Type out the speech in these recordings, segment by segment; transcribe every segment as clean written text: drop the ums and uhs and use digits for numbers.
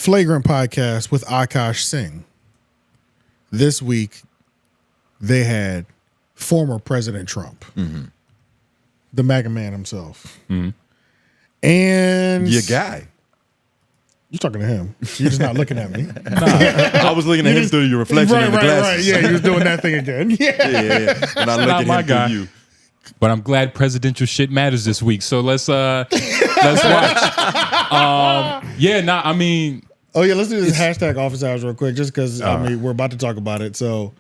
Flagrant podcast with Akaash Singh. This week, they had former President Trump, the MAGA man himself, and your guy. You're talking to him. You're just not looking at me. I was looking at him through your reflection in the glasses. Right. Yeah, he was doing that thing again. Yeah. And I look at him through you. But I'm glad presidential shit matters this week. So let's watch. Oh yeah, let's do this hashtag office hours real quick, just because we're about to talk about it. So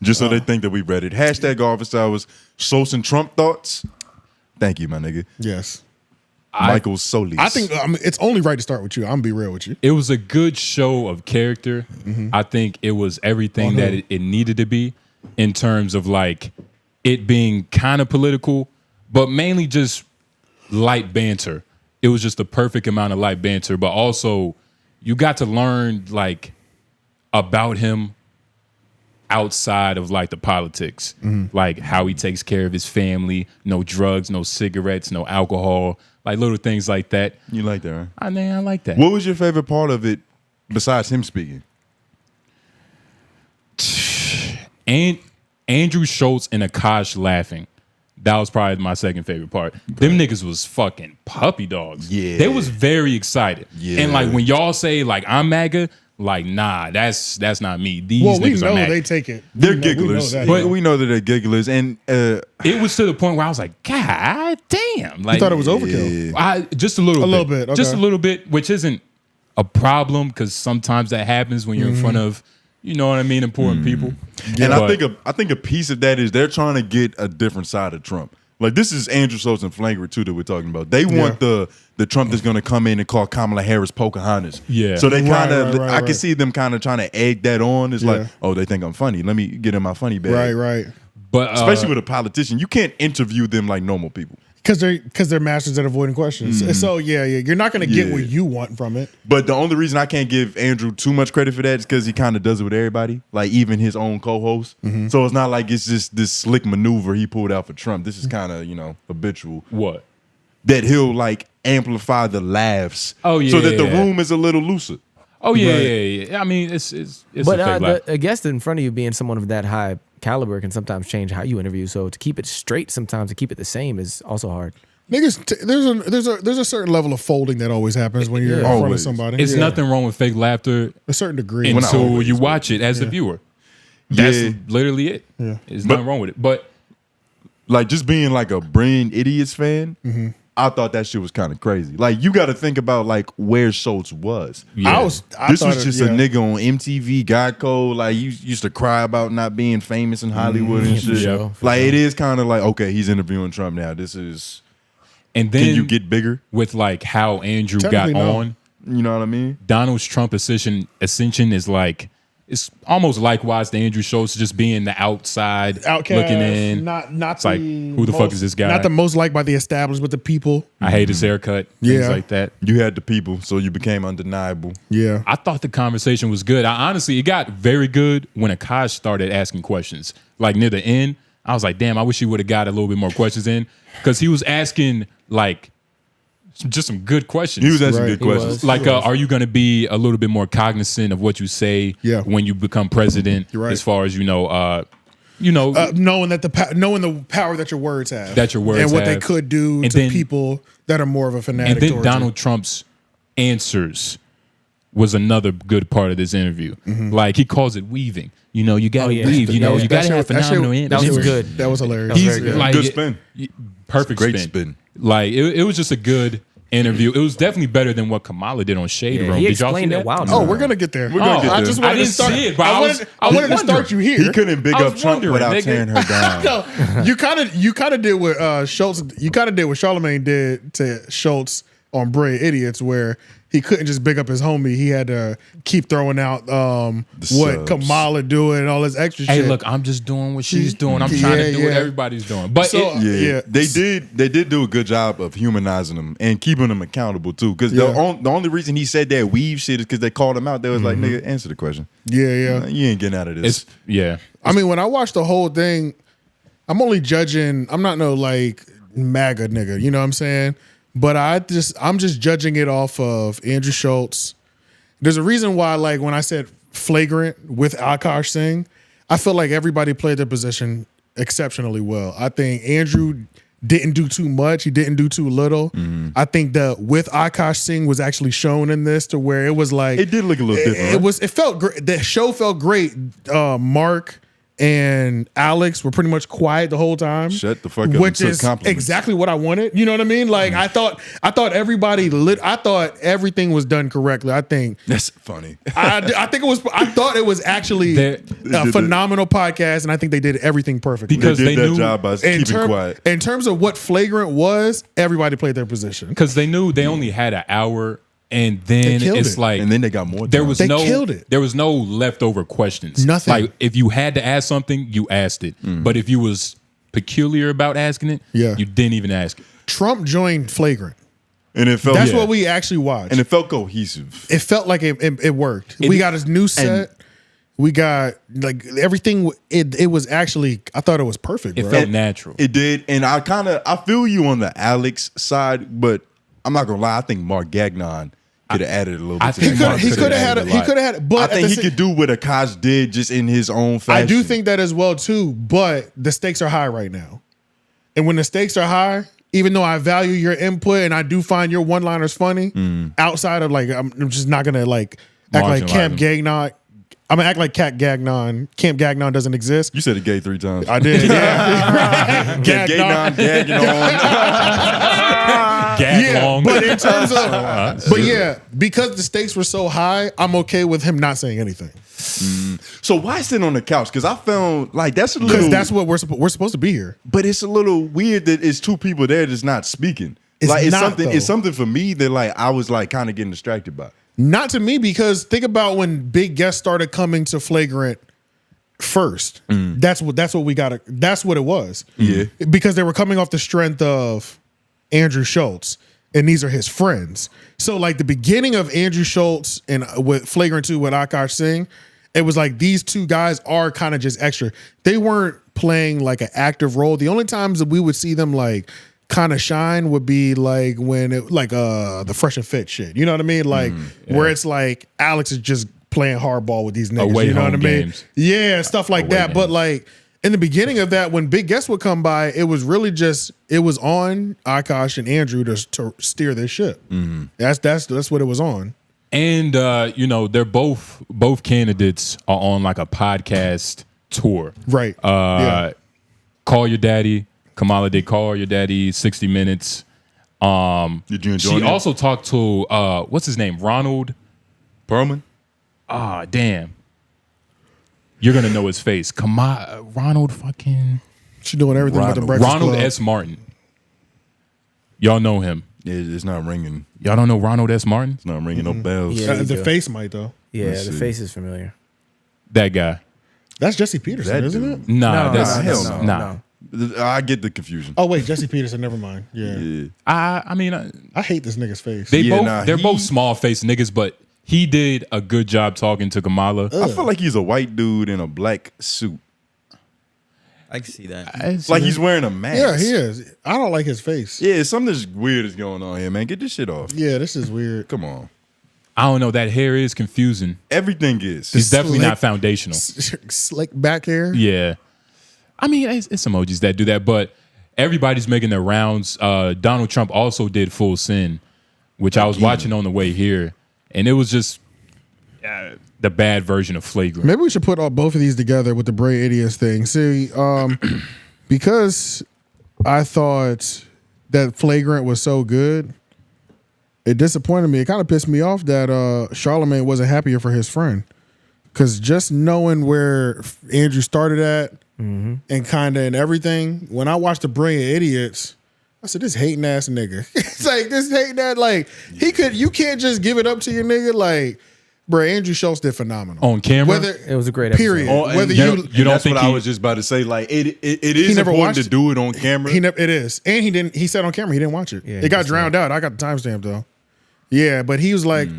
just so they think that we read it. Hashtag office hours. Schulz and Trump thoughts. Thank you, my nigga. Yes. Michael Solis. I think it's only right to start with you. I'm gonna be real with you. It was a good show of character. I think it was everything that it needed to be in terms of like it being kind of political, but mainly just light banter. It was just the perfect amount of light banter, but also you got to learn like about him outside of like the politics, like how he takes care of his family, no drugs, no cigarettes, no alcohol, like little things like that. You like that, right? I like that. What was your favorite part of it besides him speaking? And Andrew Schulz and Akaash laughing. That was probably my second favorite part. Them niggas was fucking puppy dogs. Yeah. They was very excited. Yeah. And like when y'all say like I'm MAGA, like nah, that's not me. These we niggas know are MAGA. they take it. They're We know gigglers. that, But we know that they're gigglers. And It was to the point where I was like, God damn. Like, you thought it was overkill. Just a little bit. Okay. Just a little bit, which isn't a problem because sometimes that happens when you're in front of, you know what I mean, important people. And I think a piece of that is they're trying to get a different side of Trump. Like this is Andrew Schulz and Flagrant too that we're talking about. They want the Trump that's going to come in and call Kamala Harris Pocahontas. Yeah. So they kind of, Right. I can see them kind of trying to egg that on. It's like, oh, they think I'm funny. Let me get in my funny bag. Right. But Especially with a politician, you can't interview them like normal people. Because they're masters at avoiding questions. So you're not going to get what you want from it. But the only reason I can't give Andrew too much credit for that is because he kind of does it with everybody, like even his own co-host. So it's not like it's just this slick maneuver he pulled out for Trump. This is kind of habitual. what? That he'll like amplify the laughs, so that the room is a little looser. Oh yeah. I mean, it's But a fake laugh. a guest in front of you being someone of that high caliber can sometimes change how you interview. So to keep it straight sometimes, to keep it the same is also hard. Niggas, there's a certain level of folding that always happens when you're in front of somebody. It's nothing wrong with fake laughter a certain degree. until you watch it as the viewer. That's literally it. Yeah. There's nothing wrong with it. But Like just being like a Brilliant Idiots fan, I thought that shit was kind of crazy. Like you got to think about like where Schulz was. yeah. This was just a nigga on MTV, Geico. Like you used to cry about not being famous in Hollywood and shit. sure. Like it is kind of like, okay, he's interviewing Trump now. This is. And then Can you get bigger? with like how Andrew got Technically, no. on, You know what I mean? Donald Trump ascension is like it's almost likewise to Andrew Schulz just being the outside Outcast, looking in. Not It's like, who the fuck is this guy? Not the most liked by the established, but the people. I hate his haircut. Things Yeah. like that. You had the people, so you became undeniable. Yeah. I thought the conversation was good. Honestly, it got very good when Akaash started asking questions. Like near the end, I was like, damn, I wish he would have got a little bit more questions in because he was asking like just some good questions. He was asking Right. good He questions. was. Like, are you going to be a little bit more cognizant of what you say when you become president? You're right. As far as knowing Knowing knowing the power that your words have, That your words and what they have. could do And to then- people that are more of a fanatic. and then towards Donald Trump's answers was another good part of this interview. Like he calls it weaving. You got to weave. You got to have phenomenal that answers. was good. That was hilarious. He's very good. like Good spin. Perfect Great spin. spin. Like it was just a good interview. It was definitely better than what Kamala did on Shade Room. He Did y'all see explained that? it. Wow. Oh, we're gonna get there. We're gonna get I there. just I wanted didn't to start. see it, but I wanted to start you here. He couldn't big I up was Trump wondering, without nigga. tearing her down. No, you kind of did what Schulz. You kind of did what Charlamagne did to Schulz on Brilliant Idiots, where he couldn't just big up his homie. He had to keep throwing out what subs. Kamala doing and all this extra Hey, shit. look, I'm just doing what she's doing. I'm trying to do what Yeah. everybody's doing. But So- Yeah, Yeah. they did do a good job of humanizing him and keeping him accountable too. Because the only reason he said that weave shit is because they called him out. They was like, "Nigga, answer the question. yeah. You ain't getting out of this." I mean, when I watched the whole thing, I'm only judging. I'm not no like MAGA nigga. You know what I'm saying? But I'm just judging it off of Andrew Schulz There's a reason why, like, when I said Flagrant with Akaash Singh, I feel like everybody played their position exceptionally well. I think Andrew didn't do too much. He didn't do too little. I think that with Akaash Singh was actually shown in this to where it was like It did look a little different. It felt great. The show felt great. Mark and Alex were pretty much quiet the whole time. Shut the fuck up. Which and is took compliments. exactly what I wanted. You know what I mean? Like I thought everybody I thought everything was done correctly. I think That's funny. I think it was. I thought it was actually a phenomenal podcast, and I think they did everything perfectly. Because They did they that knew job by keeping quiet. In terms of what Flagrant was, everybody played their position. Because they knew they only had an hour, and then killed it's it. like And then they got more. there time. was They no killed it. There was no leftover questions. Nothing. Like if you had to ask something, you asked it. But if you was peculiar about asking it, Yeah. you didn't even ask it. Trump joined Flagrant. and it felt That's Yeah. what we actually watched. and it felt cohesive. It felt like it worked. We got his new set. We got like everything. It was actually. I thought it was perfect. It bro. felt natural. It did, and I feel you on the Alex side, but I'm not gonna lie. I think Mark Gagnon could have added a little bit. I to think that. he could have had. He could have had. But I think he could do what Akaash did just in his own fashion. I do think that as well too. But the stakes are high right now, and when the stakes are high, even though I value your input and I do find your one-liners funny, outside of like I'm just not gonna like act like Camp Gagnon. I'm gonna act like Camp Gagnon doesn't exist. You said it gay 3 times. I did. Yeah. Gagnon. Gag Yeah, long. but in terms of, but yeah, because the stakes were so high, I'm okay with him not saying anything So why sit on the couch? Because I found like that's a because little. that's what we're supposed to be here. But it's a little weird that it's 2 people there that's not speaking. It's like it's not, something. though. It's something for me that like I was like kind of getting distracted by. Not to me, because think about when big guests started coming to Flagrant first. That's what we got. That's what it was. Yeah. Because they were coming off the strength of Andrew Schulz, and these are his friends. So like the beginning of Andrew Schulz and with Flagrant 2 with Akaash Singh, it was like these 2 guys are kind of just extra. They weren't playing like an active role. The only times that we would see them like kind of shine would be like when it like the Fresh and Fit shit. You know what I mean? Like where it's like Alex is just playing hardball with these niggas. Away you know home what I mean? games. Yeah, stuff like Away that. But games. like in the beginning of that, when big guests would come by, it was really just it was on Akaash and Andrew to steer their ship. That's what it was on. And you know, they're both candidates are on like a podcast tour. Right. Yeah. Call Your Daddy. Kamala did Call Your Daddy, 60 Minutes. Did you enjoy She it? also talked to what's his name? Ronald. Perlman? Ah, damn. You're gonna know his face. Ronald fucking She doing everything with the Breakfast Ronald Club. S. Martin. Y'all know him. It's not ringing. Y'all don't know Ronald S. Martin? It's not ringing no bells. Yeah. The you go. face might though. Yeah, Let's the see. face is familiar. That guy. That's Jesse Peterson, That isn't dude. it? Nah, that's hell that's- no. nah. I get the confusion. Oh wait, Jesse Peterson. Never mind. Yeah, Yeah. I mean, I hate this nigga's face. they're both small faced niggas, but he did a good job talking to Kamala. I feel like he's a white dude in a black suit. I can see that. Like he's wearing a mask. Yeah, he is. I don't like his face. Yeah, something's weird is going on here, man. Get this shit off. Yeah, this is weird. Come on. I don't know. That hair is confusing. Everything is. It's definitely slick- not foundational. Slick back hair. Yeah. I mean, it's emojis that do that, but everybody's making their rounds. Donald Trump also did Full Sin, which I was watching on the way here, and it was just the bad version of Flagrant. Maybe we should put all both of these together with the Bray Idiots thing. See, because I thought that Flagrant was so good, it disappointed me. It kind of pissed me off that Charlamagne wasn't happier for his friend. Because just knowing where Andrew started at and kind of and everything, when I watched the Bray Idiots, I said, this hating ass nigga. It's like, this hating that, like, you can't just give it up to your nigga. Like, bro, Andrew Schulz did phenomenal. On camera? It was a great Period. episode. Oh, Whether and you don't that's think what I he- was just about to say. Like it is never important watched to do it on camera. It is. And he said on camera he didn't watch it. Yeah, it he got just drowned out. I got the timestamp though. Yeah, but he was like,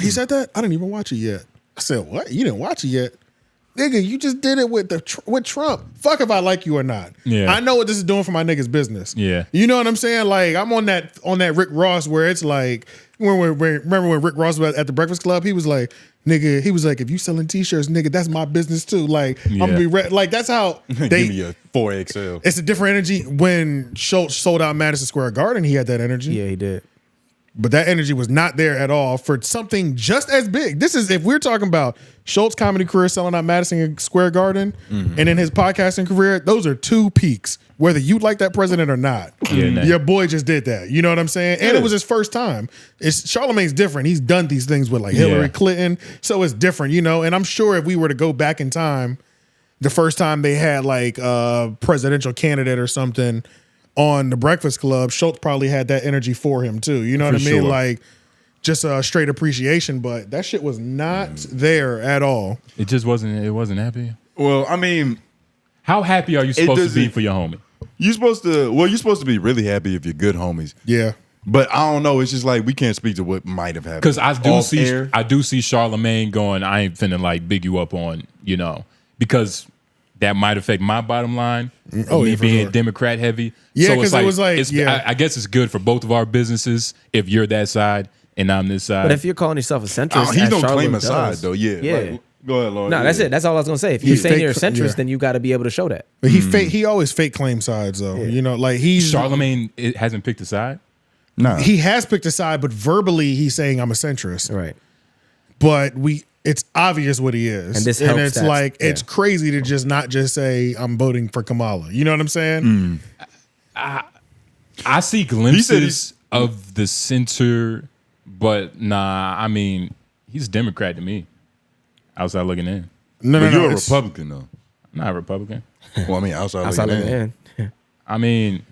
he said that? I didn't even watch it yet. I said, what? You didn't watch it yet? nigga, you just did it with Trump. Fuck if I like you or not. Yeah. I know what this is doing for my niggas' business. Yeah. You know what I'm saying? Like, I'm on that Rick Ross where it's like, remember when Rick Ross was at the Breakfast Club? He was like, nigga, if you selling t-shirts, nigga, that's my business too. Like, I'm gonna be like, that's how Give me a 4XL. It's a different energy. When Schulz sold out Madison Square Garden, he had that energy. Yeah, he did. But that energy was not there at all for something just as big. This is, if we're talking about Schultz's comedy career selling out Madison Square Garden and in his podcasting career, those are two peaks, whether you like that president or not. Yeah, your boy just did that. You know what I'm saying? And it was his first time. Charlamagne's different. He's done these things with like Hillary Clinton. So it's different, you know? And I'm sure if we were to go back in time, the first time they had like a presidential candidate or something on the Breakfast Club, Schulz probably had that energy for him too. You know what I mean? Sure. Like just a straight appreciation, but that shit was not there at all. It just wasn't. It wasn't happy. Well, I mean, how happy are you supposed to be for your homie? You're supposed to be really happy if you're good homies. Yeah. But I don't know. It's just like we can't speak to what might have happened. Because I do see air. Charlamagne going, I ain't finna like big you up on, because that might affect my bottom line. Me being Democrat heavy. Yeah, so because it was like, I guess it's good for both of our businesses if you're that side and I'm this side. But if you're calling yourself a centrist, he as don't Charlotte claim a does, side though. Yeah. Like, go ahead, Lauren. No, that's it. That's all I was gonna say. If you're saying you're a centrist, yeah. then you got to be able to show that. But he always fake claim sides though. Yeah. You know, like Charlamagne hasn't picked a side. Nah. he has picked a side, but verbally he's saying I'm a centrist. Right. But it's obvious what he is. And this helps it's that. like Yeah. it's crazy to not just say I'm voting for Kamala. You know what I'm saying? I see glimpses of the center, but nah, I mean, he's a Democrat to me. Outside looking in. No, But you're a it's- Republican though. I'm not a Republican. Well, I mean, outside Outside looking looking in. in. I mean,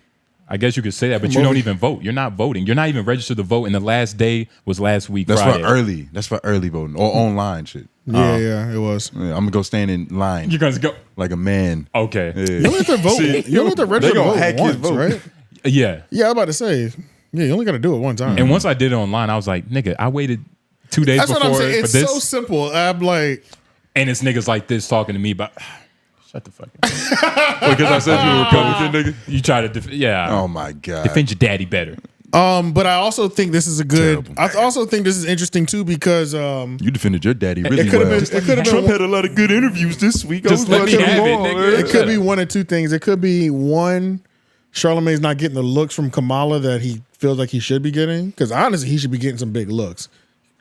I guess you could say that, but you don't even vote. You're not voting. You're not even registered to vote. And the last day was last week. That's Friday. for early. That's for early voting or online shit. Yeah, it was. Yeah, I'm gonna go stand in line You're going to go. like a man. Okay. Yeah. You only have to vote. You only have to register to gonna vote hack his once, vote. right? Yeah. Yeah, I'm about to say. Yeah, you only got to do it one time. And once I did it online, I was like, nigga, I waited 2 days That's what before I'm saying. for It's this. so simple. I'm like, And it's niggas like this talking to me about, shut the fuck up. Because I said you were a Republican, nigga. You try to, Oh my god. defend your daddy better. but I also think this is a good. Terrible. I also think this is interesting too because You defended your daddy really it could have well. been. It could have Trump been. had a lot of good interviews this week. Just let me have it, nigga. It could be one of two things. It could be one, Charlamagne's not getting the looks from Kamala that he feels like he should be getting. Because honestly, he should be getting some big looks.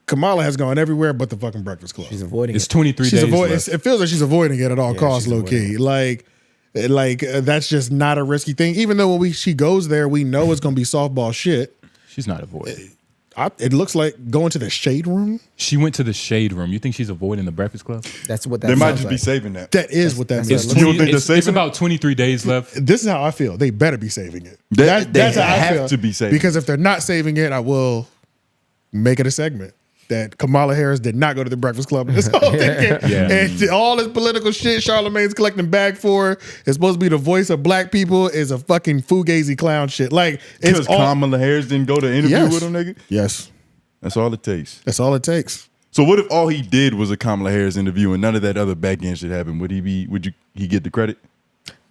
Kamala has gone everywhere but the fucking Breakfast Club. She's avoiding It's it. 23 She's days avoiding. left. It feels like she's avoiding it at all costs, she's low key. Like that's just not a risky thing. Even though when she goes there, we know it's gonna be softball shit. She's not avoiding. It looks like going to the shade room. She went to the shade room. You think she's avoiding the Breakfast Club? That's what that They might sounds just like. be saving that. That is what that that's means. what You don't think they're it's saving it? about 23 days left. This is how I feel. They better be saving it. They That's how I have feel. to be saving because if they're not saving it, I will make it a segment that Kamala Harris did not go to the Breakfast Club. This whole thing, Yeah. and all this political shit Charlamagne's collecting bag for is supposed to be the voice of black people is a fucking fugazi clown shit. Like Because it's all, Kamala Harris didn't go to interview Yes. with him, nigga. yes, That's all it takes. that's all it takes. So what if all he did was a Kamala Harris interview and none of that other back end shit happened? Would he get the credit?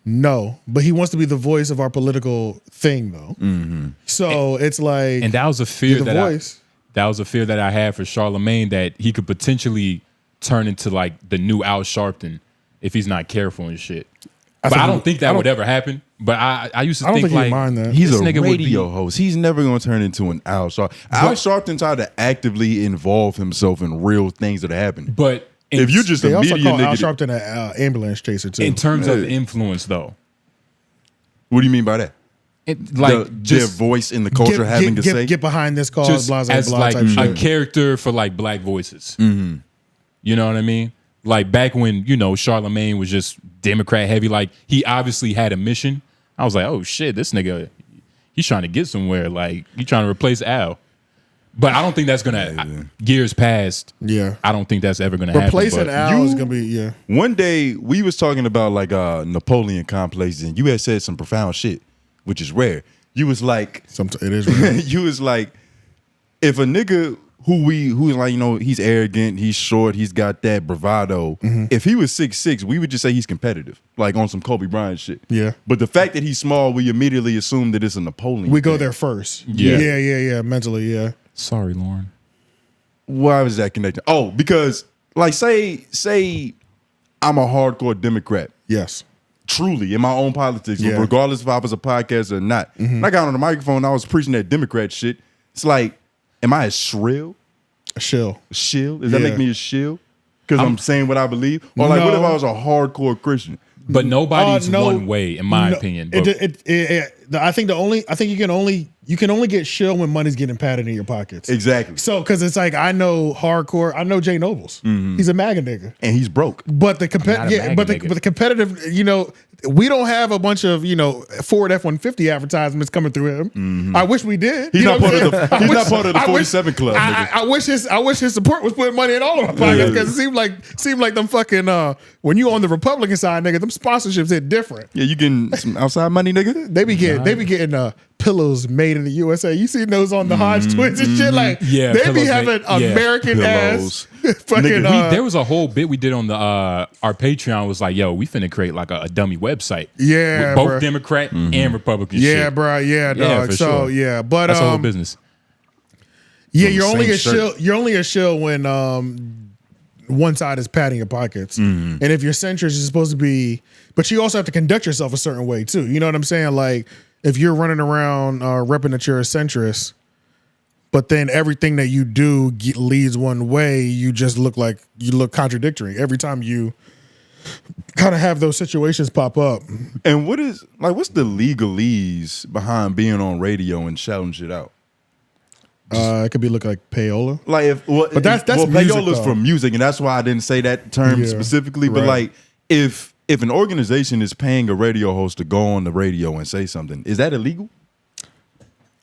No, but he wants to be the voice of our political thing, though. So it's like, And that was a fear the that voice. that was a fear that I had for Charlamagne, that he could potentially turn into like the new Al Sharpton if he's not careful and shit. But I don't think that would ever happen. But I used to I don't think think he'd like mind that. He's this a nigga would radio be- host. He's never going to turn into an Al Sharpton. Al Sharpton tried to actively involve himself in real things that are happening. But If you're just They a also media call Al nigga, Sharpton an ambulance chaser too. in terms of Yeah. influence, though, what do you mean by that? like Their just voice in the culture having a say? get behind this cause, just blah, blah, as blah like type a shit. character for like black voices. You know what I mean? Like back when Charlamagne was just Democrat heavy, like he obviously had a mission. I was like, oh shit, this nigga, he's trying to get somewhere. Like he trying to replace Al. But I don't think that's gonna. Years past. Yeah. I don't think that's ever gonna happen. Replacing but- Al is gonna be One day we was talking about like Napoleon complexes, and you had said some profound shit, which is rare. You was like, It is. Really. you was like, if a nigga who's like, he's arrogant, he's short, he's got that bravado. If he was 6'6", we would just say he's competitive, like on some Kobe Bryant shit. Yeah. But the fact that he's small, we immediately assume that it's a Napoleon. We go thing. there first. Yeah. Yeah. Mentally, yeah. Sorry, Lauren. Why was that connected? Oh, because like say I'm a hardcore Democrat. Yes. Truly in my own politics, Yeah. regardless if I was a podcast or not. When I got on the microphone, I was preaching that Democrat shit. It's like, am I a shrill? A shill. A shill? Does that Yeah. make me a shill? Because I'm saying what I believe? Or like, what if I was a hardcore Christian? But nobody's No, one way, in my no, opinion. But I think you can only get shill when money's getting padded in your pockets. Exactly. So, because it's like I know Jay Nobles. He's a MAGA nigga. And he's broke. But the Not a MAGA but nigga. the competitive, we don't have a bunch of Ford F-150 advertisements coming through him. I wish we did. He's You not know part what of I'm the. He's saying? not part of the I wish- 47 club. Nigga. I wish his support was putting money in all of our pockets because it seemed like them fucking when you on the Republican side, nigga, them sponsorships hit different. Yeah, you getting some outside money, nigga? They be getting pillows made in the USA. You seen those on the Hodge twins and shit? Like Yeah, they be pillows having made- yeah. American ass fucking. Nigga, there was a whole bit we did on the our Patreon was like, yo, we finna create like a dummy website. Yeah, with both bruh. Democrat and Republican yeah, shit. bro. Yeah, Yeah, dog. for So sure. yeah, but That's the whole business. yeah, On the you're only same a shill. shirt. You're only a shill when one side is padding your pockets, and if you're centrist, you're supposed to be. But you also have to conduct yourself a certain way too. You know what I'm saying? Like if you're running around repping that you're a centrist, but then everything that you do leads one way, you just look contradictory every time you kind of have those situations pop up. And what's the legalese behind being on radio and shouting shit out? It could be look like payola. Like But that's music, payola's though. for music, and that's why I didn't say that term Yeah, specifically. But right. like, if an organization is paying a radio host to go on the radio and say something, is that illegal?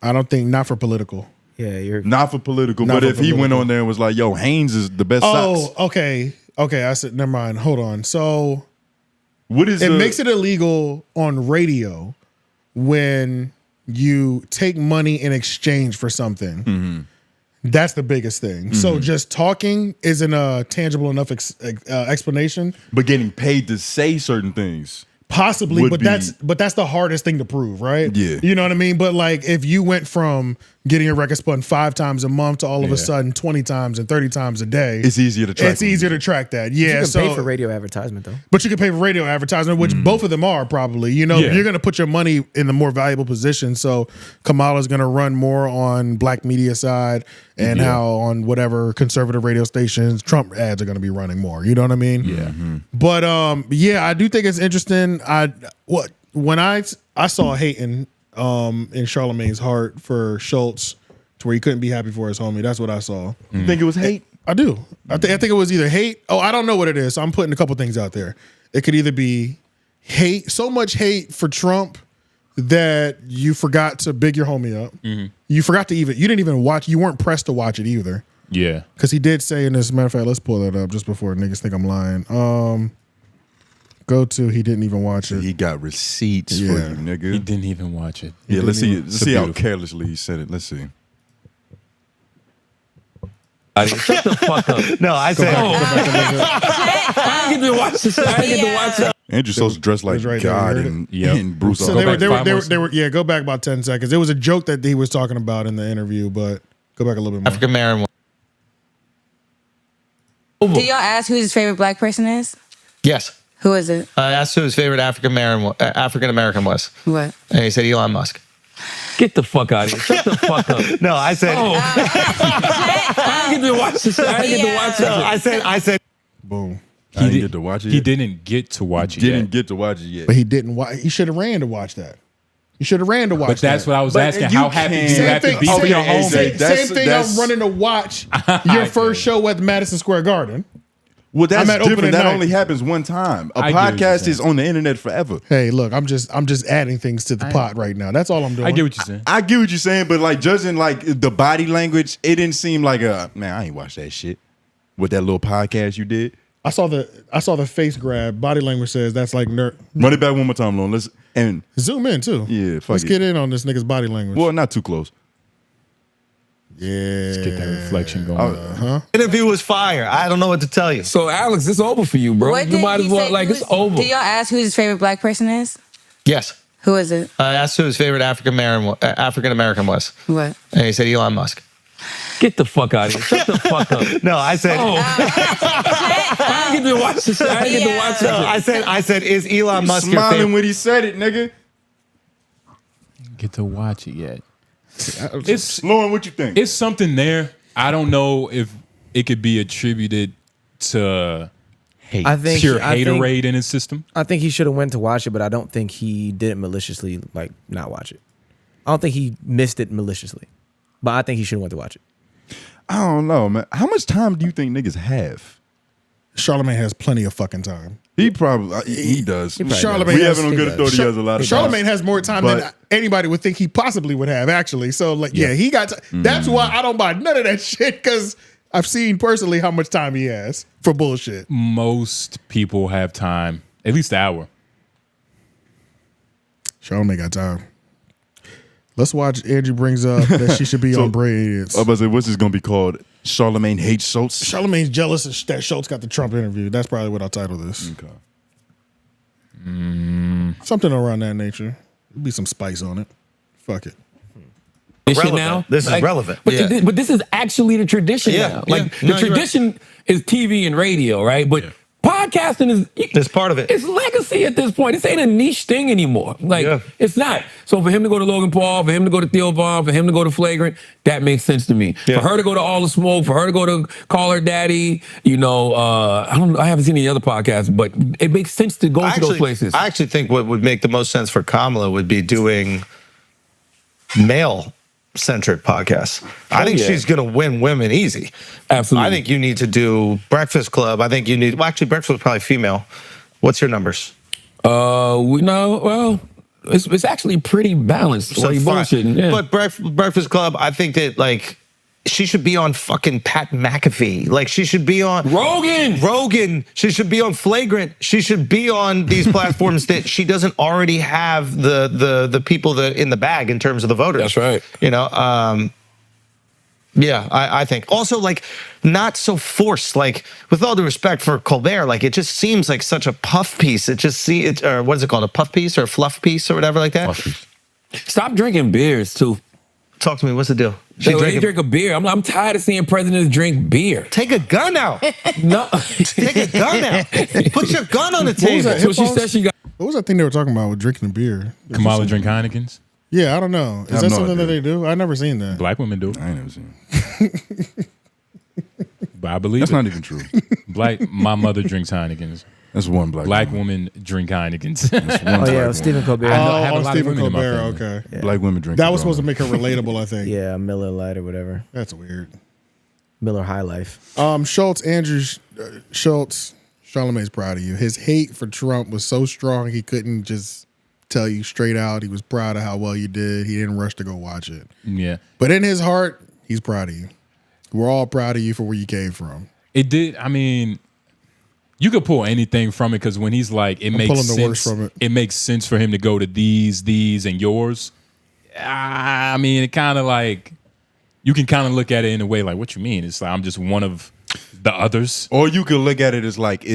I don't think not for political. Yeah, you're Not for political, Not but for if he went political. on there and was like, "Yo, Haynes is the best Oh, socks," okay. I said never mind. Hold on. So what is it makes it illegal on radio when you take money in exchange for something. That's the biggest thing. So just talking isn't a tangible enough explanation. But getting paid to say certain things. Possibly, would but be- that's the hardest thing to prove, right? Yeah. You know what I mean? But like if you went from getting a record spun 5 times a month to all of a Yeah. sudden 20 times and 30 times a day, It's easier to track. it's easier to track that. Yeah. you can so pay for radio advertisement though. But you can pay for radio advertisement, which both of them are probably. You know, Yeah. you're going to put your money in the more valuable position. So Kamala's going to run more on black media side and how on whatever conservative radio stations Trump ads are going to be running more. You know what I mean? Yeah. But I do think it's interesting. When I saw hate in Charlamagne's heart for Schulz to where he couldn't be happy for his homie. That's what I saw. You think it was hate? I do. I think it was either hate. Oh, I don't know what it is. So I'm putting a couple things out there. It could either be hate, so much hate for Trump that you forgot to big your homie up. You forgot to you didn't even watch. You weren't pressed to watch it either. Yeah. Because he did say in this, matter of fact, let's pull that up just before niggas think I'm lying. He didn't even watch it. He got receipts Yeah. for you, nigga. He didn't even watch it. Yeah, let's see. even- Let's see how beautiful. carelessly he said it. Let's see. Shut the fuck up. No, I said. I didn't get to watch this. I didn't get to watch that. Andrew Schulz dressed like It's right there, God you heard and, Yep. and Bruce. So Go they were, back they were, 5 they more were, they were, yeah, go back about 10 seconds. It was a joke that he was talking about in the interview, but go back a little bit more. African American. Do y'all ask who his favorite black person is? Yes. Who is it? I asked who his favorite African American was, What? and he said Elon Musk. Get the fuck out of here. Shut the fuck up. No, I said. I didn't get to watch this. I didn't get to watch No, I said. Boom. I didn't get to watch it. He yet. didn't get to watch it Didn't yet. get to watch it yet. But he didn't watch. He should have ran to watch that. He should have ran to watch But that's that. what I was But asking. you How happy do you can't- have to be same for thing, your okay, home? AJ, same thing that's- I'm running to watch your first show at Madison Square Garden. Well, that's I'm at opening different. That night. only happens one time. A I get what you're podcast saying. is on the internet forever. Hey, look, I'm just adding things to the pot right now. That's all I'm doing. I get what you're saying. I get what you're saying, but like judging like the body language, it didn't seem like I ain't watched that shit with that little podcast you did. I saw the face grab. Body language says that's like nerd. Run it back one more time, Lon. Let's and Zoom in too. Yeah, fuck Let's it. get in on this nigga's body language. well, not too close. Yeah. Let's get that reflection going. Interview was fire. I don't know what to tell you. So Alex, it's over for you, bro. What You did might he as well say it's over. Did y'all ask who his favorite black person is? Yes. Who is it? I asked who his favorite African American was. What? And he said Elon Musk. Get the fuck out of here. Shut the fuck up. No, I said. I didn't get to watch this. I didn't get to watch No, it. I said, is Elon Musk your Smiling favorite? when he said it, nigga. Get to watch it yet. It's Lauren, what you think? it's something there. I don't know if it could be attributed to I think pure I think, haterade in his system. I think he should have went to watch it, but I don't think he did it maliciously, like not watch it. I don't think he missed it maliciously, but I think he should have went to watch it. I don't know, man. How much time do you think niggas have? Charlamagne has plenty of fucking time. He probably he does. Charlamagne We has, have it on good authority. He has a lot of time. Charlamagne has more time But- than anybody would think he possibly would have, actually. So, like, yeah, he got. That's why I don't buy none of that shit, because I've seen personally how much time he has for bullshit. Most people have time, at least an hour. Charlamagne got time. Let's watch. Andrew brings up that she should be on Bray Idiots. I was about to say, what's this gonna be called? Charlamagne hates Schultz. Charlamagne's jealous that Schultz got the Trump interview. That's probably what I'll title this. Okay. Something around that nature. There'll be some spice on it. Fuck it. This shit Relevant. now. This is relevant. But, Yeah. but this is actually the tradition Yeah, now. yeah. Like No, the you're right. tradition is TV and radio, right? But podcasting is It's part of it. It's legacy at this point. This ain't a niche thing anymore. Like Yeah. it's not. So for him to go to Logan Paul, for him to go to Theo, for him to go to Flagrant, that makes sense to me. Yeah. For her to go to All the Smoke, for her to go to Call Her Daddy, I haven't seen any other podcasts, but it makes sense to go to those places. I actually think what would make the most sense for Kamala would be doing male-centric podcasts. I think yeah. she's going to win women easy. Absolutely. I think you need to do Breakfast Club. I think you need. Well, actually, Breakfast Club is probably female. What's your numbers? It's actually pretty balanced. So you fine. bullshitting. Yeah. But Breakfast Club, I think that like she should be on fucking Pat McAfee. Like she should be on Rogan. She should be on Flagrant. She should be on these platforms that she doesn't already have the people that in the bag in terms of the voters. That's right. You know. Yeah, I think. Also, like, not so forced. Like, with all due respect for Colbert, like, it just seems like such a puff piece. Or what is it called? A puff piece or a fluff piece or whatever like that? Stop drinking beers too. Talk to me. What's the deal? They drink a beer. I'm tired of seeing presidents drink beer. Take a gun out. No. Take a gun out. Put your gun on the table. that? So she Hippos? said she got. What was that thing they were talking about with drinking a beer? Kamala drink Heinekens. Yeah, I don't know. Is have that no something that idea. they do? I've never seen that. Black women do it, I ain't never seen it. but I believe That's it. not even true. My mother drinks Heinekens. That's one black woman. Women drink Heinekens. That's one Oh black yeah, woman. Stephen Colbert. I know- I have a on lot of Stephen women in my Colbert. family. Okay. Black women drink. That it was supposed to all. make her relatable, I think. Yeah, Miller Lite or whatever. That's weird. Miller High Life. Schultz, Andrew Schultz, Charlamagne's proud of you. His hate for Trump was so strong he couldn't just tell you straight out he was proud of how well you did. He didn't rush to go watch it. Yeah. But in his heart, he's proud of you. We're all proud of you for where you came from. It did. I mean, you could pull anything from it because when he's like, it makes pulling sense. the worst from it. It makes sense for him to go to these, and yours. I mean, it kind of like you can kind of look at it in a way like, what you mean? It's like I'm just one of the others. Or you could look at it as like,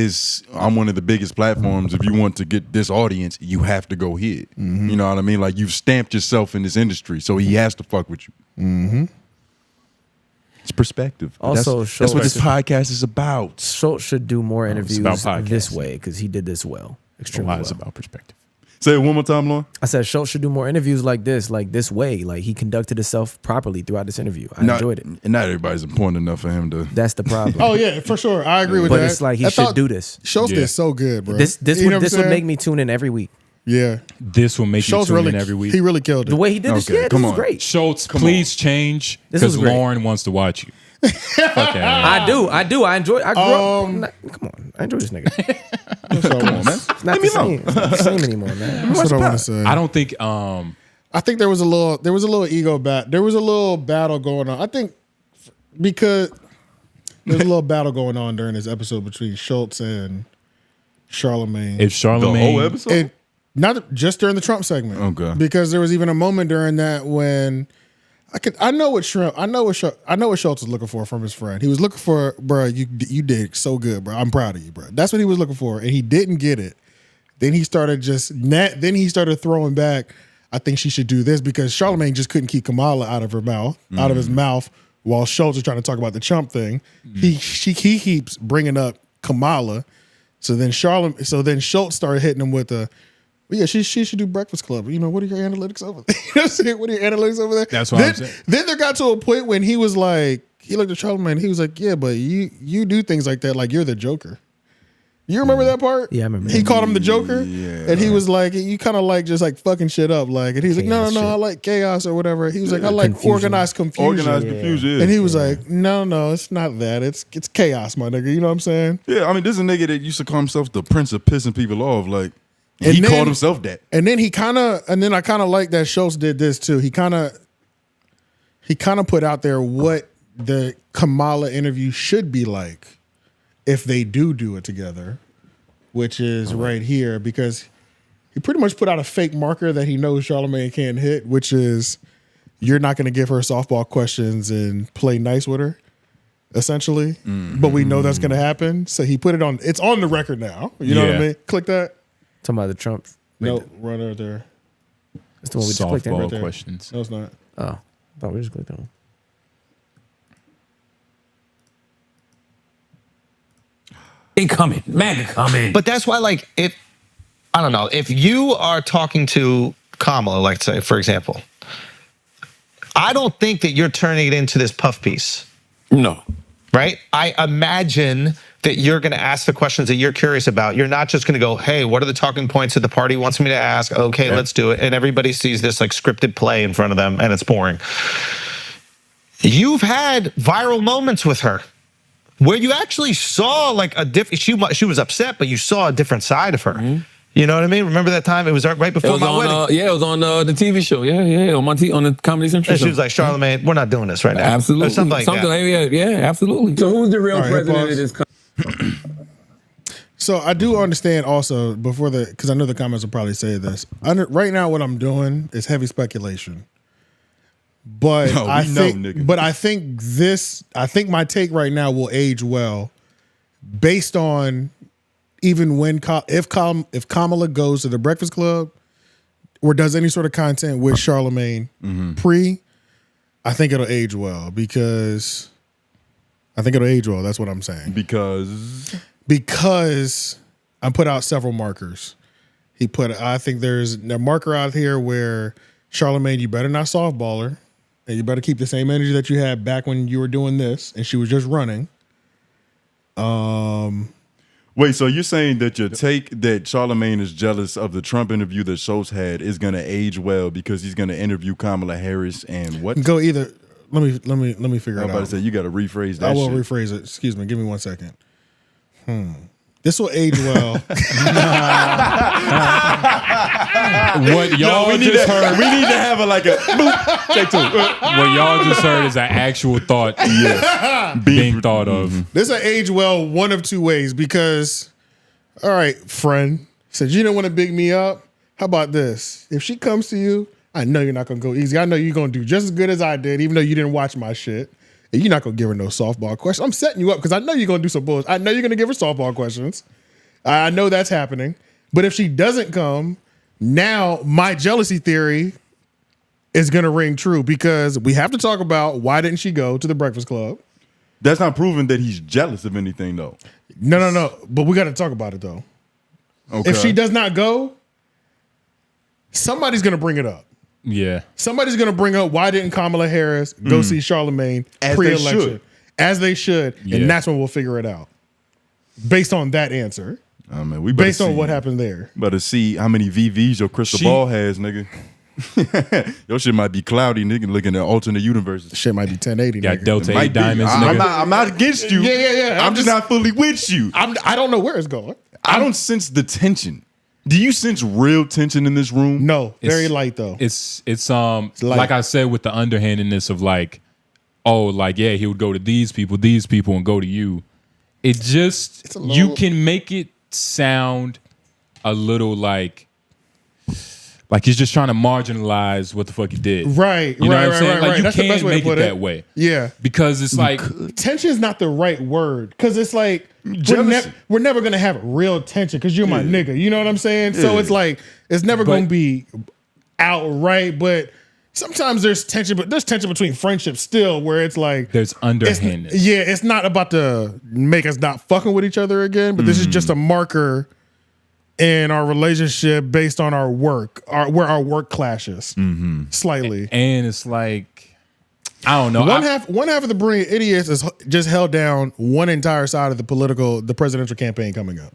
I'm one of the biggest platforms. If you want to get this audience, you have to go here. You know what I mean? Like you've stamped yourself in this industry, so he has to fuck with you. It's perspective. Also, that's what this podcast is about. Schultz should do more interviews about podcasting. this way because he did this well, extremely Why well. it's about perspective. Say it one more time, Lauren. I said Schultz should do more interviews like this way. Like he conducted himself properly throughout this interview. I enjoyed it. And not everybody's important enough for him to. That's the problem. Oh, yeah, for sure. I agree with but that. it's like he I should thought do this. Schultz Yeah. did so good, bro. This You know what I'm would saying? make me tune in every week. Yeah. This will make Schultz you tune really, in every week. he really killed it. The way he did this, Okay, yeah, come this was on. great. Schultz, please change This because was great. Lauren wants to watch you. Fuck that. I do. I enjoy. I grew up. Come on, I enjoy this nigga. Come on, man. It's not the same. It's not the same anymore, man. That's what I want to say. I don't think. I think there was a little ego there was a little battle going on. I think because there's a little battle going on during this episode between Schultz and Charlamagne. If The whole Charlamagne, episode? Not just during the Trump segment. Okay. Because there was even a moment during that when I know what Schulz was looking for from his friend. He was looking for, bro, you did so good, bro. I'm proud of you, bro. That's what he was looking for, and he didn't get it. Then he started throwing back. I think she should do this because Charlamagne just couldn't keep Kamala out of his mouth, while Schulz was trying to talk about the Trump thing. He keeps bringing up Kamala. So then Schulz started hitting him with she should do Breakfast Club. You know, what are your analytics over there? You know what I'm saying? What are your analytics over there? That's what I'm saying. Then there got to a point when he was like, he looked at Charlamagne and he was like, yeah, but you do things like that like you're the Joker. You remember that part? Yeah, I remember. He called him the Joker, Yeah. and he was like, "You kind of like just like fucking shit up." Like, and he's like, "No, Chaos I shit. like chaos or whatever." He was like, "I like Confusion. organized confusion." Organized confusion. And he was like, "No, it's not that. It's chaos, my nigga." You know what I'm saying? Yeah, I mean, this is a nigga that used to call himself the prince of pissing people off. Like, And he then- called himself that. And then I kind of like that Schulz did this too. He kind of put out there what the Kamala interview should be like if they do it together, which is right here, because he pretty much put out a fake marker that he knows Charlamagne can't hit, which is you're not going to give her softball questions and play nice with her, essentially. But we know that's going to happen. So he put it on. It's on the record now. You know what I Yeah. mean? Click that. Talking about the Trump. No, run right there. That's the one we just clicked on. Softball Right there. questions. No, it's not. Oh, I thought we just clicked on. They coming. MAGA coming. But that's why, like, I don't know, if you are talking to Kamala, like, say, for example, I don't think that you're turning it into this puff piece, No. right? I imagine that you're going to ask the questions that you're curious about. You're not just going to go, hey, what are the talking points that the party wants me to ask? Okay, let's do it. And everybody sees this like scripted play in front of them and it's boring. You've had viral moments with her where you actually saw like a different, she was upset, but you saw a different side of her. You know what I mean? Remember that time? It was right It before was my on, wedding. it was on the TV show. Yeah, on on the Comedy Central And show. she was like, Charlamagne, we're not doing this right now. absolutely. Or something like that. Yeah, absolutely. So who's the real All right, president pause. of this country? So I do understand also because I know the comments will probably say this. Right now, what I'm doing is heavy speculation. But No, we I know, think, nigga. but I think my take right now will age well, based on even if Kamala goes to the Breakfast Club or does any sort of content with Charlamagne I think it'll age well because I think it'll age well. That's what I'm saying. Because I put out several markers. I think there's a marker out here where Charlamagne, you better not softball her, and you better keep the same energy that you had back when you were doing this, and she was just running. Wait, so you're saying that your take that Charlamagne is jealous of the Trump interview that Schulz had is going to age well because he's going to interview Kamala Harris and what? Go either. Let me figure I'm it about out. to say you got to rephrase that. I will shit. rephrase it. Excuse me. Give me 1 second. This will age well. What y'all just heard? We need to have like a boop, take two. What y'all just heard is an actual thought being thought of. This will age well one of two ways because, all right, friend, said you didn't want to big me up. How about this? If she comes to you, I know you're not going to go easy. I know you're going to do just as good as I did, even though you didn't watch my shit. And you're not going to give her no softball questions. I'm setting you up because I know you're going to do some bullshit. I know you're going to give her softball questions. I know that's happening. But if she doesn't come, now my jealousy theory is going to ring true because we have to talk about why didn't she go to the Breakfast Club? That's not proving that he's jealous of anything, though. No. But we got to talk about it, though. Okay. If she does not go, somebody's going to bring it up. Yeah. Somebody's going to bring up why didn't Kamala Harris go see Charlamagne As they pre-election? should. As they should. Yeah. And that's when we'll figure it out. Based on that answer. Oh, man, we better Based on see- what happened there. Better see how many VVs your crystal ball has, nigga. Your shit might be cloudy, nigga, looking at alternate universes. Shit might be 1080. Got nigga. Delta Might 8 be. diamonds, I'm nigga. not against you. Yeah. I'm just not fully with you. I don't know where it's going. I don't sense the tension. Do you sense real tension in this room? No, very It's- light though. It's light. like I said with the underhandedness of like, oh, like yeah, he would go to these people, and go to you. It just you can make it sound a little like like he's just trying to marginalize what the fuck he did. Right, You know what I'm saying? right. Like you That's the can't best way to make put it it that way. Yeah. Because it's like Tension is not the right word because it's like Jealousy. we're never gonna have real tension because you're my nigga. You know what I'm saying? So Yeah. it's like it's never gonna be outright, but sometimes there's tension. But there's tension between friendships still, where it's like there's underhanded. it's not about to make us not fucking with each other again, but this is just a marker in our relationship based on our work, where our work clashes slightly. And it's like, I don't know. One half of the brilliant idiots is just held down one entire side of the presidential campaign coming up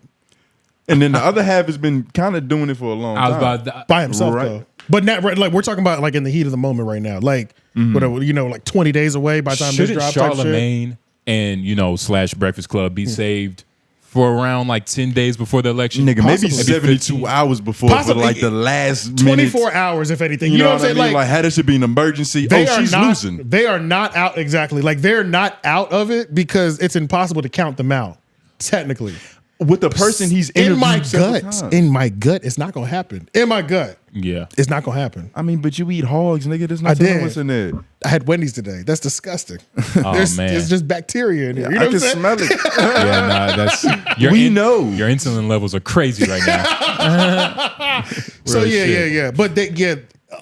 And then the other half has been kind of doing it for a long I was time. about by himself Right. though. But not like we're talking about like in the heat of the moment right now, like whatever, like 20 days away by the time this shouldn't drops. Type shit. Charlamagne and / Breakfast Club be saved for around like 10 days before the election? Nigga, maybe Possibly. 72 hours before Possibly. for like the last 24 minutes. hours, if anything. You know what I'm saying? saying? Like how that should be an emergency. They Oh, are she's not, losing. They are not out exactly. Like they're not out of it because it's impossible to count them out. Technically, With the person he's in my interviewed several gut, times. it's not gonna happen. In my gut, Yeah. it's not gonna happen. I mean, but you eat hogs, nigga. There's no I telling did. what's in there. I had Wendy's today. That's disgusting. Oh, man. There's just bacteria in here. You know I what I'm can saying? smell it. Yeah, nah, that's We know. your insulin levels are crazy right now. So Real yeah, shit. yeah. But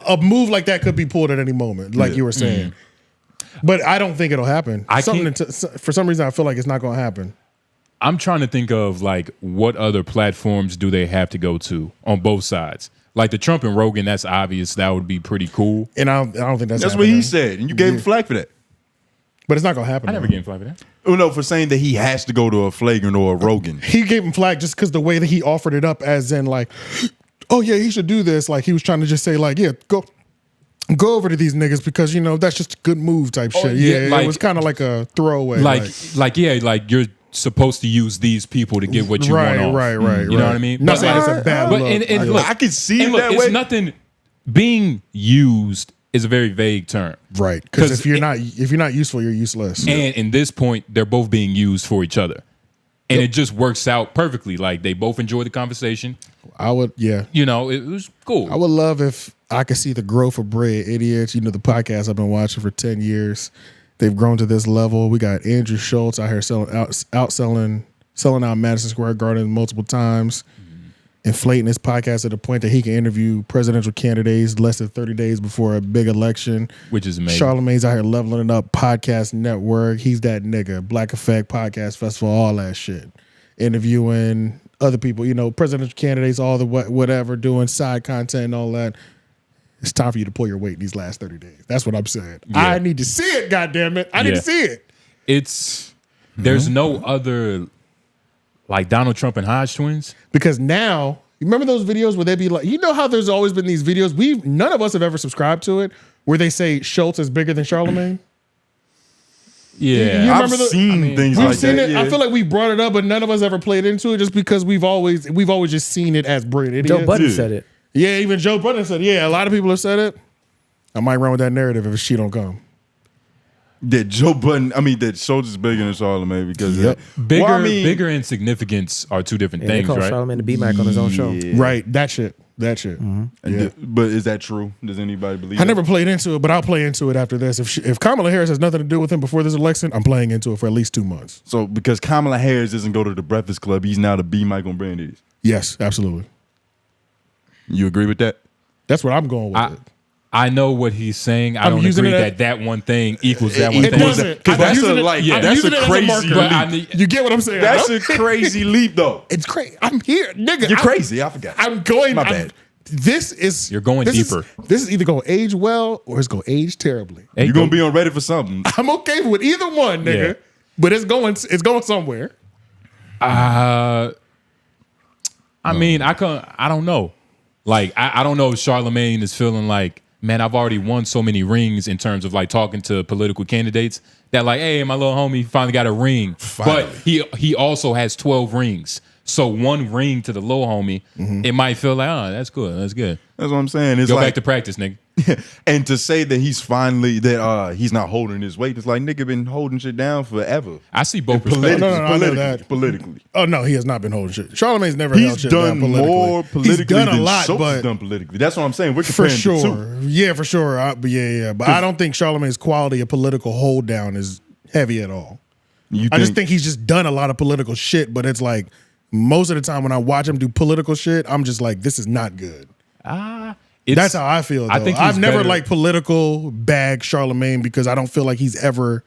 a move like that could be pulled at any moment, like you were saying. But I don't think it'll happen. For some reason, I feel like it's not going to happen. I'm trying to think of like what other platforms do they have to go to on both sides? Like the Trump and Rogan, that's obvious. That would be pretty cool. And I don't think That's happening. what he said, and you gave him flack for that. But it's not going to happen. I never though. gave him flack for that. Oh no, for saying that he has to go to a Flagrant or a Rogan. He gave him flack just because the way that he offered it up, as in like, oh yeah, he should do this. Like he was trying to just say like, yeah, go over to these niggas because that's just a good move type shit. yeah, Yeah, like- it was kind of like a throwaway. Like you're supposed to use these people to get what you want off. Right. You know what I mean? Not But saying like- it's a bad but look. and look, I can see it and look, that it's way. nothing. Being used is a very vague term. right, because 'Cause if you're not useful, you're useless. And in this point, they're both being used for each other. And it just works out perfectly. Like they both enjoy the conversation. I would, yeah. You know, it was cool. I would love if I could see the growth of Brilliant Idiots. The podcast I've been watching for 10 years. They've grown to this level. We got Andrew Schulz out here selling out Madison Square Garden multiple times, inflating his podcast to the point that he can interview presidential candidates less than 30 days before a big election. Which is amazing. Charlamagne's out here leveling it up. Podcast network. He's that nigga. Black Effect Podcast Festival. All that shit. Interviewing other people. Presidential candidates. All the whatever. Doing side content and all that. It's time for you to pull your weight in these last 30 days. That's what I'm saying. Yeah. I need to see it. God it! I need Yeah. to see it. There's no other like Donald Trump and Hodge twins. Because now, you remember those videos where they be like, how there's always been these videos, none of us have ever subscribed to it, where they say Schultz is bigger than Charlamagne? Yeah. You remember I've seen things We've like seen that. it. Yeah. I feel like we brought it up, but none of us ever played into it just because we've always just seen it as brilliant idiots. Joe Budden Yeah. said it. Yeah, even Joe Budden said it. Yeah, a lot of people have said it. I might run with that narrative if she don't come. That that Schulz is bigger than Charlamagne because Yep. Bigger and significance are two different And they things, called right? Charlamagne the B-Mac on his own show. Right, that shit. Yeah. But is that true? Does anybody believe I that? never played into it, but I'll play into it after this. If Kamala Harris has nothing to do with him before this election, I'm playing into it for at least 2 months. So because Kamala Harris doesn't go to the Breakfast Club, he's now the B Mike on Brandy's. Yes, absolutely. You agree with that? That's what I'm going with. I know what he's saying. I I'm don't using agree it that one thing equals that one It thing. doesn't. Because I'm that's using it- I'm that's using a it as a crazy marker. leap. But I need- You get what I'm saying? That's no? a crazy leap, though. It's crazy. I'm here, nigga. You're I'm- crazy. I forgot. I'm going. My bad. You're going deeper. This is either going to age well or it's going to age terribly. Hey, You're gonna be on Reddit for something. I'm okay with either one, nigga. Yeah. But it's going somewhere. I mean, I don't know. Like, I don't know if Charlamagne is feeling like, man, I've already won so many rings in terms of like talking to political candidates that like, hey, my little homie finally got a ring. Finally. But he also has 12 rings. So one ring to the little homie, it might feel like, oh, that's good. That's good. That's what I'm saying. It's Go like back to practice, nigga. And to say that he's finally he's not holding his weight, it's like nigga been holding shit down forever. I see both Politically, perspectives. I know that. politically. Oh no, he has not been holding shit. Charlamagne's never held He's shit down done politically. more politically He's done a than lot, Schulz but has done politically. That's what I'm saying. We're for comparing the sure, two. yeah, for sure. But I don't think Charlamagne's quality of political hold down is heavy at all. I just think he's just done a lot of political shit, but it's like most of the time when I watch him do political shit, I'm just like, this is not good. That's how I feel. Though. I think I've never better. liked political bag Charlamagne because I don't feel like he's ever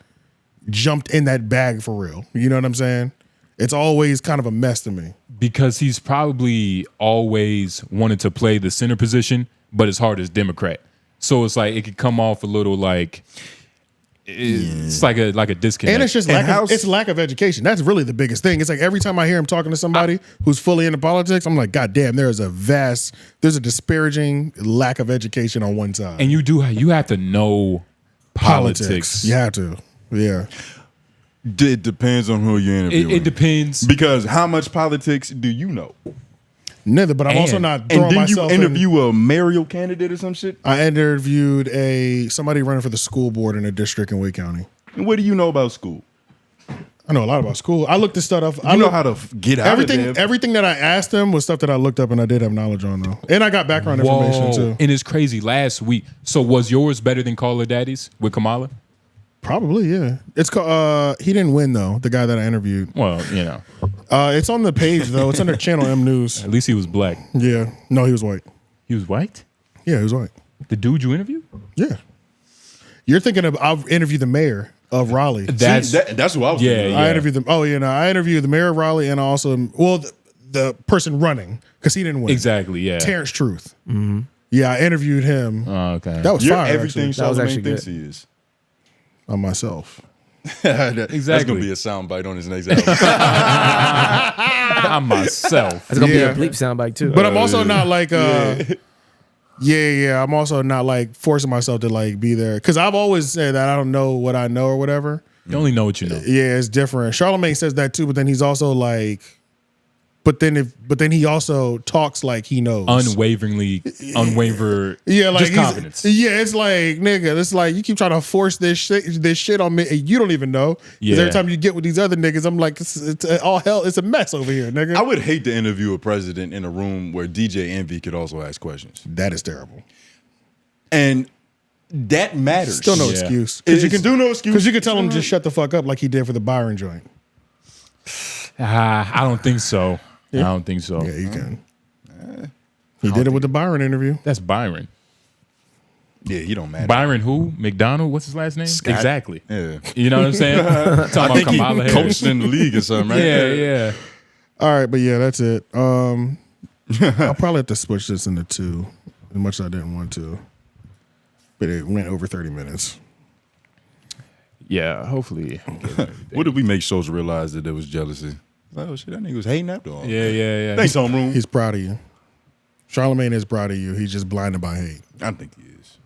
jumped in that bag for real. You know what I'm saying? It's always kind of a mess to me. Because he's probably always wanted to play the center position, but his heart is Democrat. So it's like it could come off a little like it's like a disconnect. And it's just lack of education. That's really the biggest thing. It's like every time I hear him talking to somebody who's fully into politics, I'm like, God damn, there's a disparaging lack of education on one side. And you have to know politics. You have to. Yeah. It depends on who you're interviewing. It depends. Because how much politics do you know? Neither, but I'm also not throwing And then you myself interview a mayoral candidate or some shit? I interviewed somebody running for the school board in a district in Wake County. And what do you know about school? I know a lot about school. I looked this stuff up. You know how to get out of there. Everything that I asked him was stuff that I looked up and I did have knowledge on though. And I got background information too. And it's crazy. Last week, so was yours better than Call Her Daddy's with Kamala? Probably, yeah. It's called. He didn't win though. The guy that I interviewed. Well, you know, it's on the page though. It's under Channel M News. at least he was black. Yeah. No, he was white. He was white? Yeah, he was white. The dude you interviewed? Yeah. You're thinking of I'll interview the mayor of Raleigh. That's what I was thinking. Yeah. I interviewed them. Oh yeah, no, I interviewed the mayor of Raleigh and also the person running because he didn't win. Exactly. Yeah. Terrence Truth. Mm-hmm. Yeah, I interviewed him. Oh, okay. That was You're fire. everything Actually, That was Charlamagne actually thinks good. he is. on myself. That's going to be a soundbite on his next album. I'm myself. That's gonna Yeah. be a bleep soundbite too. But I'm also not like I'm also not like forcing myself to like be there because I've always said that I don't know what I know or whatever. You only know what you know. Yeah, it's different. Charlamagne says that too, but then he's also like, but then he also talks like he knows. Unwaver. Yeah, like just confidence. Yeah, it's like nigga. It's like you keep trying to force this shit on me, and you don't even know. 'Cause Yeah. every time you get with these other niggas, I'm like, it's all hell. It's a mess over here, nigga. I would hate to interview a president in a room where DJ Envy could also ask questions. That is terrible. And that matters. Still no Yeah. excuse. You can do no excuse. Because you could tell him just shut the fuck up like he did for the Byron joint. I don't think so. I don't think so. Yeah, you can. He did it with the Byron interview. That's Byron. Yeah, he don't matter. Byron who? McDonald? What's his last name? Scott. Exactly. Yeah. You know what I'm saying? Talking I about think Kamala he Harris. coached in the league or something, right? Yeah. All right, but yeah, that's it. I'll probably have to switch this into 2, as much as I didn't want to. But it went over 30 minutes. Yeah, hopefully. What did we make Schulz realize that there was jealousy? Like, oh shit, that nigga was hating after all. Yeah. Thanks, homeroom. He's proud of you. Charlamagne is proud of you. He's just blinded by hate. I think he is.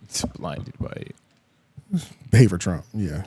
It's blinded by it. Hate for Trump. Yeah.